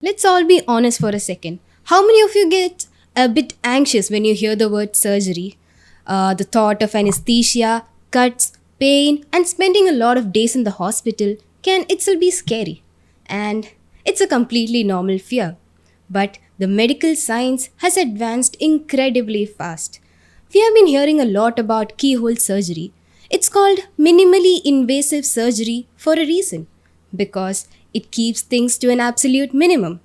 Let's all be honest for a second. How many of you get a bit anxious when you hear the word surgery? The thought of anesthesia, cuts, pain, and spending a lot of days in the hospital can itself be scary. And it's a completely normal fear. But the medical science has advanced incredibly fast. We have been hearing a lot about keyhole surgery. It's called minimally invasive surgery for a reason because it keeps things to an absolute minimum.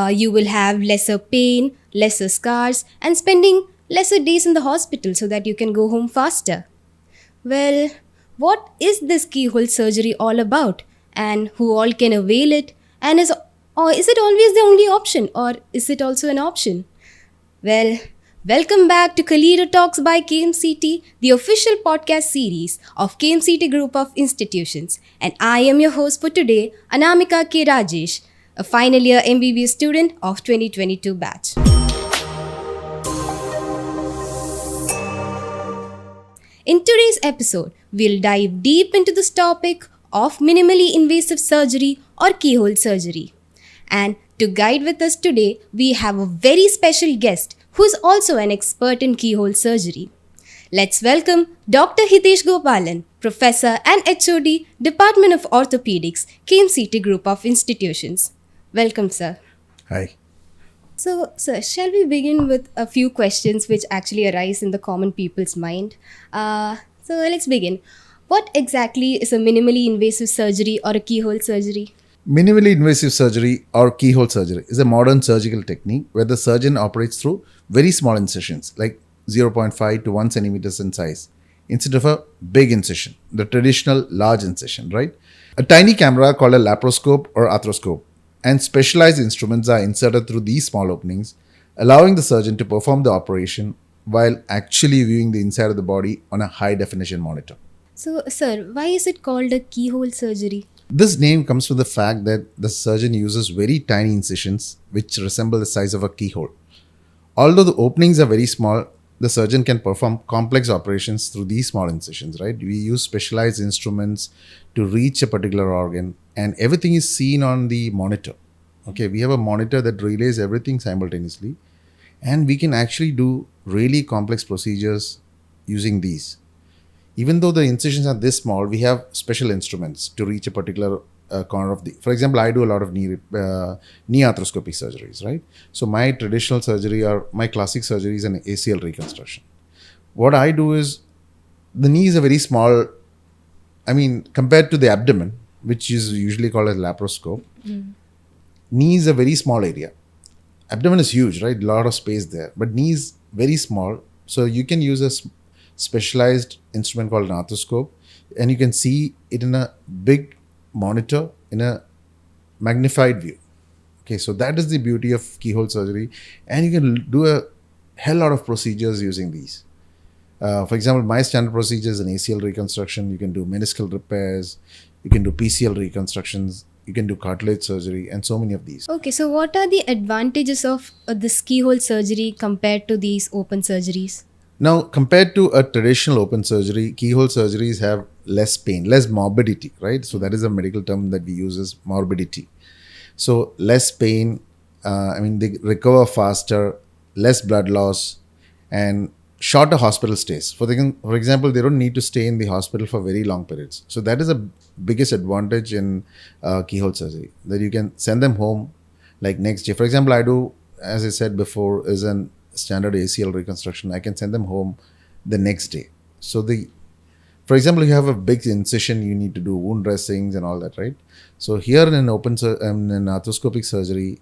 You will have lesser pain, lesser scars, and spending lesser days in the hospital so that you can go home faster. Well, what is this keyhole surgery all about, and who all can avail it? And is it always the only option, or is it also an option? Well, welcome back to KaleidoTalks by KMCT, the official podcast series of KMCT Group of Institutions. And I am your host for today, Anamika Rajesh, a final year MBBS student of 2022 batch. In today's episode, we'll dive deep into this topic of minimally invasive surgery or keyhole surgery. And to guide with us today, we have a very special guest who is also an expert in keyhole surgery. Let's welcome Dr. Hithesh Gopalan, Professor and HOD, Department of Orthopaedics, KMCT Group of Institutions. Welcome, sir. Hi. So, sir, shall we begin with a few questions which actually arise in the common people's mind? So, let's begin. What exactly is a minimally invasive surgery or a keyhole surgery? Minimally invasive surgery or keyhole surgery is a modern surgical technique where the surgeon operates through very small incisions like 0.5 to 1 centimeters in size instead of a big incision, the traditional large incision, right? A tiny camera called a laparoscope or arthroscope and specialized instruments are inserted through these small openings, allowing the surgeon to perform the operation while actually viewing the inside of the body on a high definition monitor. So, sir, why is it called a keyhole surgery? This name comes from the fact that the surgeon uses very tiny incisions which resemble the size of a keyhole. Although the openings are very small, the surgeon can perform complex operations through these small incisions, right? We use specialized instruments to reach a particular organ and everything is seen on the monitor. Okay, we have a monitor that relays everything simultaneously and we can actually do really complex procedures using these. Even though the incisions are this small, we have special instruments to reach a particular corner of the... For example, I do a lot of knee arthroscopy surgeries, right? So my traditional surgery or my classic surgery is an ACL reconstruction. What I do is, the knee is a very small, compared to the abdomen, which is usually called a laparoscope, knee is a very small area. Abdomen is huge, right? A lot of space there. But knee is very small. So you can use a specialized instrument called an arthroscope and you can see it in a big monitor in a magnified view. Okay, so that is the beauty of keyhole surgery and you can do a hell lot of procedures using these. For example, my standard procedure is an ACL reconstruction. You can do meniscal repairs, you can do PCL reconstructions, you can do cartilage surgery and so many of these. Okay, so what are the advantages of this keyhole surgery compared to these open surgeries? Now, compared to a traditional open surgery, keyhole surgeries have less pain, less morbidity, right? So that is a medical term that we use as morbidity. So less pain, they recover faster, less blood loss, and shorter hospital stays. For example, they don't need to stay in the hospital for very long periods. So that is the biggest advantage in keyhole surgery, that you can send them home like next day. For example, I do, as I said before, is an standard ACL reconstruction. I can send them home the next day. So for example, you have a big incision, you need to do wound dressings and all that, right? So here in an arthroscopic surgery,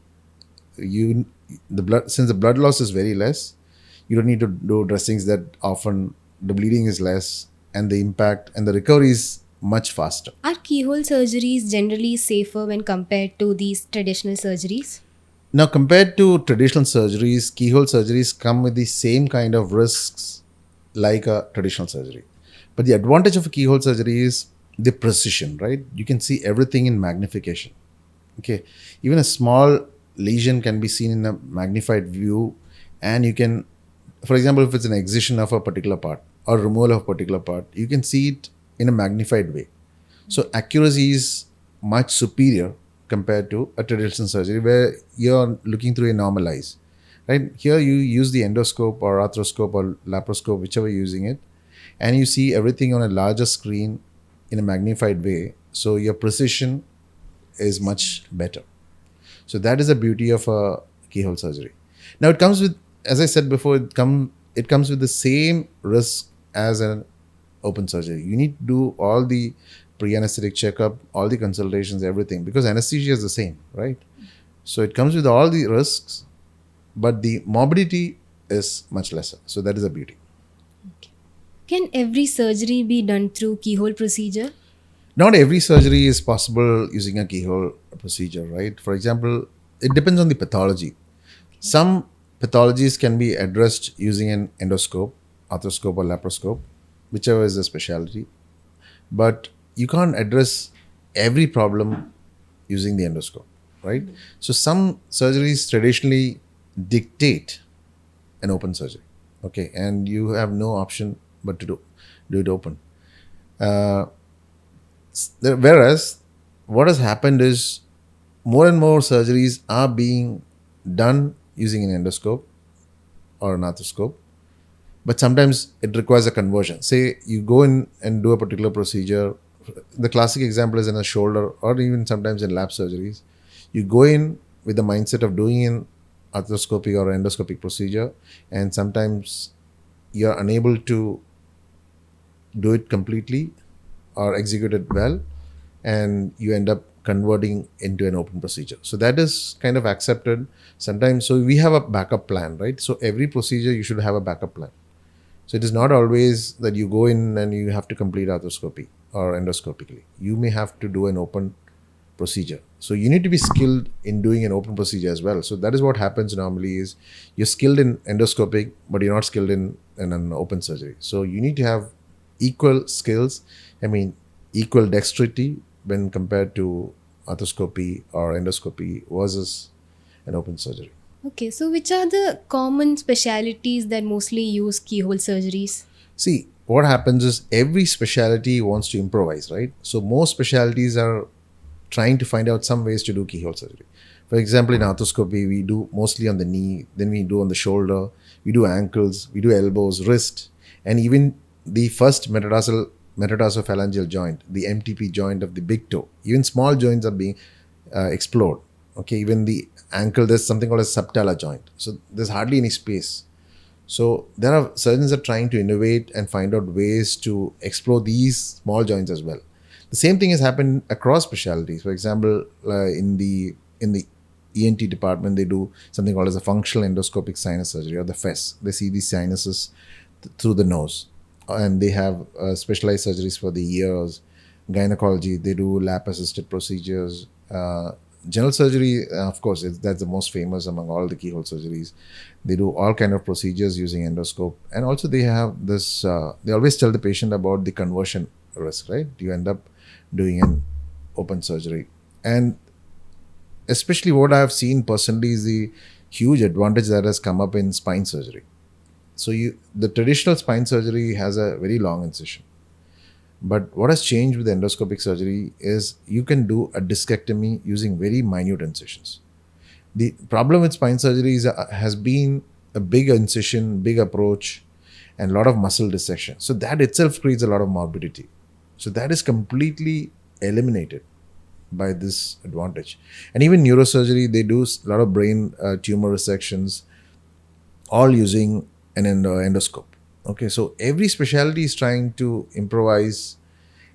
since the blood loss is very less, you don't need to do dressings that often. The bleeding is less and the impact and the recovery is much faster. Are keyhole surgeries generally safer when compared to these traditional surgeries? Now, compared to traditional surgeries, keyhole surgeries come with the same kind of risks like a traditional surgery. But the advantage of a keyhole surgery is the precision, right? You can see everything in magnification. Okay, even a small lesion can be seen in a magnified view and you can, for example, if it's an excision of a particular part or removal of a particular part, you can see it in a magnified way. So accuracy is much superior compared to a traditional surgery where you're looking through a normal eyes. Right? Here you use the endoscope or arthroscope or laparoscope, whichever you're using it, and you see everything on a larger screen in a magnified way. So your precision is much better. So that is the beauty of a keyhole surgery. Now it comes with, as I said before, it comes with the same risk as an open surgery. You need to do all the pre-anesthetic checkup, all the consultations, everything, because anesthesia is the same, right? So it comes with all the risks, but the morbidity is much lesser. So that is the beauty. Can every surgery be done through keyhole procedure? Not every surgery is possible using a keyhole procedure, right? For example, it depends on the pathology. Some pathologies can be addressed using an endoscope, arthroscope, or laparoscope, whichever is the specialty. But you can't address every problem using the endoscope, right? So some surgeries traditionally dictate an open surgery, okay, and you have no option but to do it open. Whereas what has happened is more and more surgeries are being done using an endoscope or an arthroscope, but sometimes it requires a conversion. Say you go in and do a particular procedure. The classic example is in a shoulder or even sometimes in lap surgeries. You go in with the mindset of doing an arthroscopic or endoscopic procedure, and sometimes you're unable to do it completely or execute it well, and you end up converting into an open procedure. So that is kind of accepted sometimes. So we have a backup plan, right? So every procedure you should have a backup plan. So it is not always that you go in and you have to complete arthroscopy or endoscopically. You may have to do an open procedure. So you need to be skilled in doing an open procedure as well. So that is what happens normally is you're skilled in endoscopic, but you're not skilled in an open surgery. So you need to have equal skills, equal dexterity when compared to arthroscopy or endoscopy versus an open surgery. Okay, so which are the common specialities that mostly use keyhole surgeries? See, what happens is every specialty wants to improvise, right? So most specialties are trying to find out some ways to do keyhole surgery. For example, in arthroscopy, we do mostly on the knee, then we do on the shoulder, we do ankles, we do elbows, wrist, and even the first metatarsophalangeal joint, the MTP joint of the big toe. Even small joints are being explored. Okay, even the ankle, there's something called a subtalar joint. So there's hardly any space. So there are surgeons are trying to innovate and find out ways to explore these small joints as well. The same thing has happened across specialties. For example, in the ENT department, they do something called as a functional endoscopic sinus surgery, or the FES. They see these sinuses through the nose, and they have specialized surgeries for the ears. Gynecology, they do lap-assisted procedures. General surgery, of course, that's the most famous among all the keyhole surgeries. They do all kind of procedures using endoscope, and also they have this. They always tell the patient about the conversion risk, right? You end up doing an open surgery, and especially what I have seen personally is the huge advantage that has come up in spine surgery. So the traditional spine surgery has a very long incision. But what has changed with endoscopic surgery is you can do a discectomy using very minute incisions. The problem with spine surgery has been a big incision, big approach, and a lot of muscle dissection. So that itself creates a lot of morbidity. So that is completely eliminated by this advantage. And even neurosurgery, they do a lot of brain tumor resections, all using an endoscope. Okay, so every specialty is trying to improvise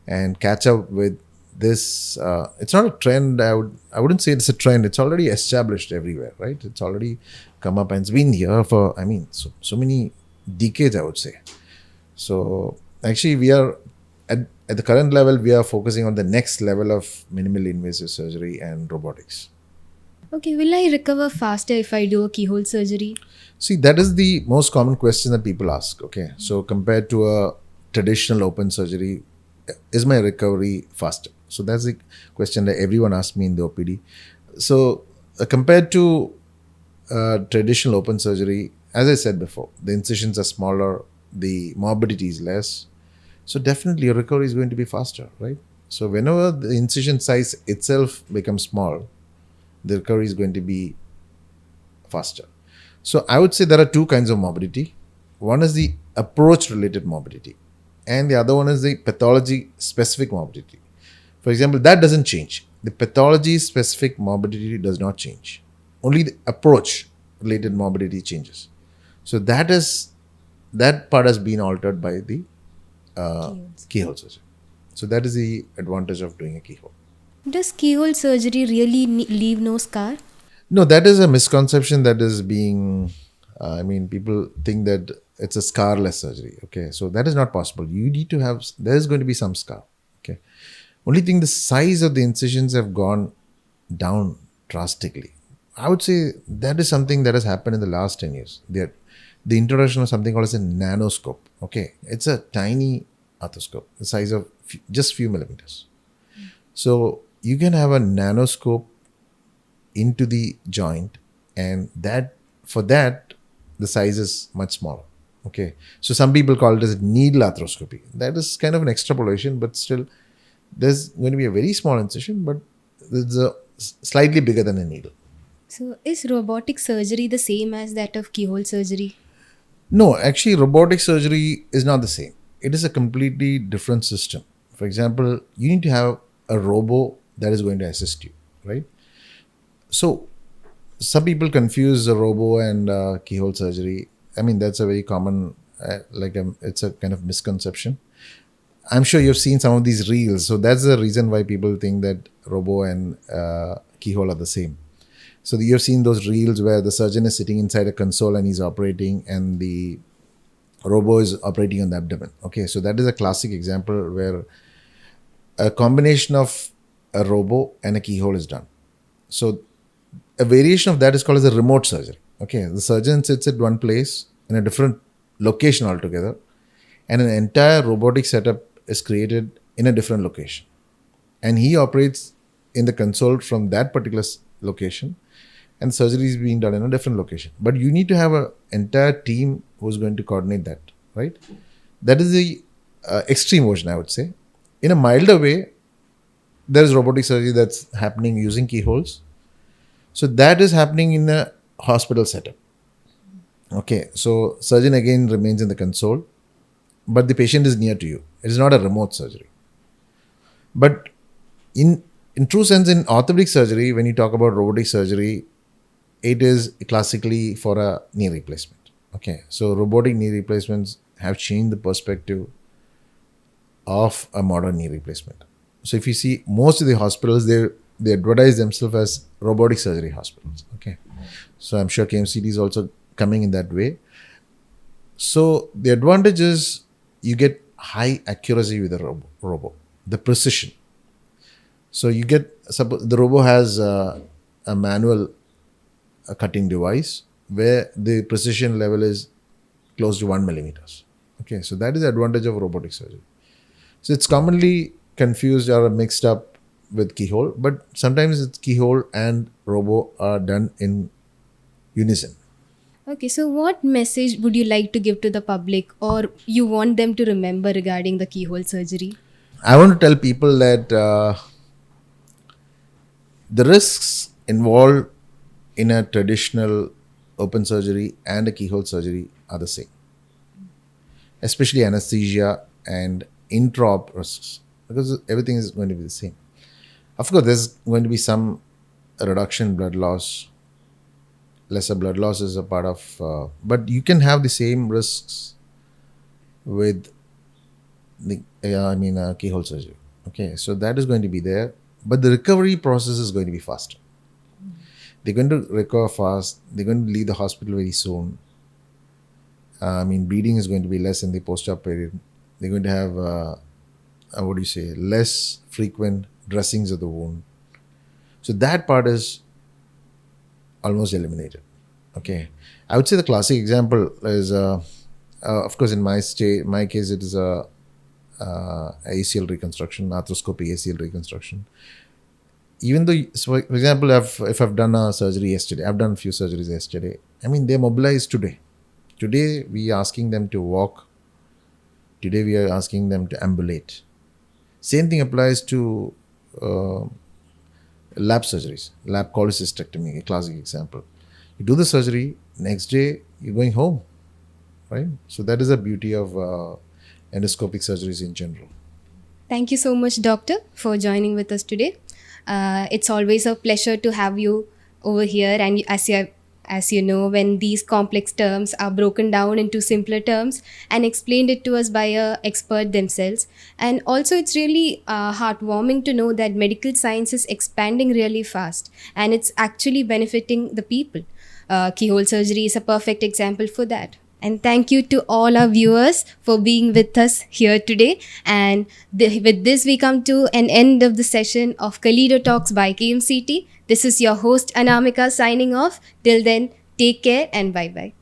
and catch up with this. It's not a trend. I wouldn't say it's a trend. It's already established everywhere, right? It's already come up and it's been here for so many decades, I would say. So actually, we are at the current level, we are focusing on the next level of minimally invasive surgery and robotics. Okay, will I recover faster if I do a keyhole surgery? See, that is the most common question that people ask. Okay, so compared to a traditional open surgery, is my recovery faster? So that's the question that everyone asks me in the OPD. So compared to traditional open surgery, as I said before, the incisions are smaller, the morbidity is less. So definitely your recovery is going to be faster, right? So whenever the incision size itself becomes small, the recovery is going to be faster. So I would say there are two kinds of morbidity. One is the approach related morbidity, and the other one is the pathology specific morbidity. For example, that doesn't change. The pathology specific morbidity does not change. Only the approach related morbidity changes. So that part has been altered by the Keyholes. keyhole surgery. So that is the advantage of doing a keyhole. Does keyhole surgery really leave no scar? No, that is a misconception that is being. People think that it's a scarless surgery. Okay, so that is not possible. You need to have. There is going to be some scar. Okay, only thing, the size of the incisions have gone down drastically. I would say that is something that has happened in the last 10 years. The introduction of something called as a nanoscope. Okay, it's a tiny arthroscope, the size of just few millimeters. So you can have a nanoscope into the joint, and for that the size is much smaller. Okay, so some people call it as needle arthroscopy. That is kind of an extrapolation, but still there's going to be a very small incision, but it's slightly bigger than a needle. So is robotic surgery the same as that of keyhole surgery? No, actually, robotic surgery is not the same. It is a completely different system. For example, you need to have a robo that is going to assist you, right? So, some people confuse the robo and keyhole surgery. That's a very common, it's a kind of misconception. I'm sure you've seen some of these reels. So, that's the reason why people think that robo and keyhole are the same. So you've seen those reels where the surgeon is sitting inside a console and he's operating, and the robo is operating on the abdomen. Okay, so that is a classic example where a combination of a robo and a keyhole is done. So a variation of that is called as a remote surgery. Okay, the surgeon sits at one place in a different location altogether, and an entire robotic setup is created in a different location, and he operates in the console from that particular location, and surgery is being done in a different location. But you need to have an entire team who's going to coordinate that, right? That is the extreme version, I would say. In a milder way, there is robotic surgery that's happening using keyholes. So that is happening in a hospital setup. Okay, so surgeon again remains in the console, but the patient is near to you. It is not a remote surgery. But in true sense, in orthopedic surgery, when you talk about robotic surgery, it is classically for a knee replacement. Okay, so robotic knee replacements have changed the perspective of a modern knee replacement. So if you see most of the hospitals, they advertise themselves as robotic surgery hospitals. Okay, so I'm sure KMCT is also coming in that way. So the advantage is you get high accuracy with the robo, the precision. So you get, the robo has a manual cutting device where the precision level is close to 1 millimeters. Okay, so that is the advantage of robotic surgery. So it's commonly confused or mixed up with keyhole, but sometimes it's keyhole and robo are done in unison. Okay, so what message would you like to give to the public, or you want them to remember regarding the keyhole surgery? I want to tell people that the risks involved in a traditional open surgery and a keyhole surgery are the same, especially anesthesia and intra-op risks, because everything is going to be the same. Of course, there's going to be some reduction in blood loss. Lesser blood loss is a part of, but you can have the same risks with the keyhole surgery. Okay, so that is going to be there, but the recovery process is going to be faster. They're going to recover fast. They're going to leave the hospital very soon. Bleeding is going to be less in the post-op period. They're going to have, less frequent dressings of the wound. So that part is almost eliminated. Okay, I would say the classic example is, of course, in my case, it is a ACL reconstruction, arthroscopy ACL reconstruction. Even though, so for example, if I've done a surgery yesterday, I've done a few surgeries yesterday. They're mobilized today. Today, we are asking them to walk. Today, we are asking them to ambulate. Same thing applies to uh, lab surgeries, lab cholecystectomy, a classic example. You do the surgery, next day you're going home, right? So that is the beauty of endoscopic surgeries in general. Thank you so much, Doctor, for joining with us today. It's always a pleasure to have you over here. And as you know, when these complex terms are broken down into simpler terms and explained it to us by a expert themselves, and also it's really heartwarming to know that medical science is expanding really fast and it's actually benefiting the people. Keyhole surgery is a perfect example for that. And thank you to all our viewers for being with us here today. And with this, we come to an end of the session of KaleidoTalks by KMCT. This is your host, Anamika, signing off. Till then, take care and bye-bye.